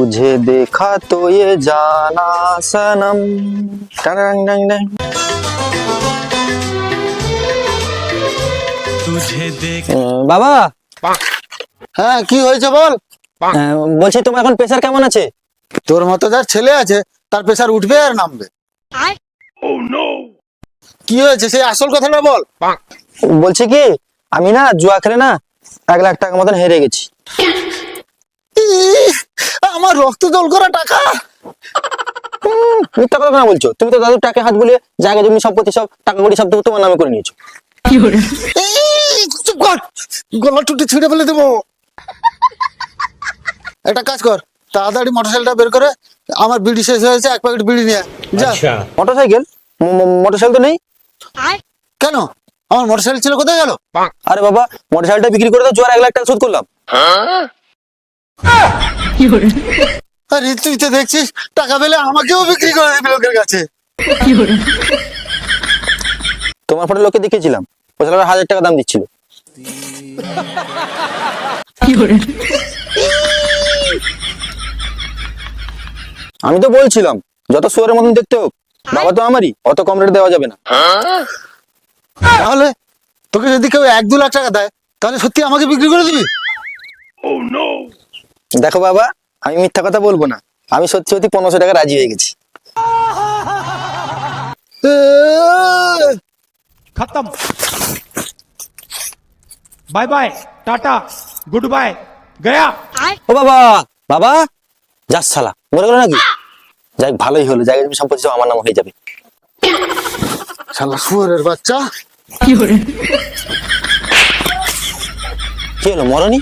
तुझे देखा तो ये जाना सनम। टंग टंग टंग। বাবা, হ্যাঁ কি হয়েছে বল। বলছি তোমার এখন প্রেসার কেমন আছে? তোর মতো যার ছেলে আছে তার প্রেসার উঠবে আর নামবে। কি হয়েছে সেই আসল কথাটা বল। বলছি কি, আমি না জুয়া খেলে না 1 লাখ টাকা মতন হেরে গেছি। আমার রক্ত জল করা টাকা। মিথ্যা কথা না বলছো? তুমি তো দাদুর টাকা হাত বুলিয়ে জায়গা জমি সম্পত্তি সব টাকা কড়ি সব তোমার নামে করে নিয়েছো। চুপ কর, গলা টুটি ছিঁড়ে ফেলে দেবো। একটা কাজ কর, তাড়াতাড়ি মোটরসাইকেলটা বের করে, আমার বিড়ি শেষ হয়েছে, 1 প্যাকেট বিড়ি নিয়ে যা। মোটরসাইকেল? মোটরসাইকেল তো নেই। কেন, আমার মোটরসাইকেল ছিল, কোথায় গেল? আরে বাবা, মোটরসাইকেলটা বিক্রি করে তো জোয়ার 1 লাখ টাকা শোধ করলাম। আরে তুই তো দেখছিস টাকা পেলে আমাকেও বিক্রি করে দিবি লোকের কাছে। তোমার ফটো লোকে দেখেছিলাম, ওই ছেলেটা 1000 টাকা দাম দিচ্ছিল। আমি তো বলছিলাম যত শুয়ারের মতন দেখতে হোক, বাবা তো আমারই, অত কম রেট দেওয়া যাবে না। তাহলে তোকে যদি কেউ 1-2 লাখ টাকা দেয় তাহলে সত্যি আমাকে বিক্রি করে দিবি? দেখো বাবা, আমি মিথ্যা কথা বলবো না, আমি সত্যি সত্যি 1500 টাকা রাজি হয়ে গেছি। खत्म। Bye bye, tata, goodbye, गया। ও বাবা, বাবা যাস শালা, মরে গেল নাকি? যাই ভালোই হলো, জায়গা জমি সম্পত্তি সব আমার নাম হয়ে যাবে। শালা শুয়োরের বাচ্চা। কি হলো, মরনি?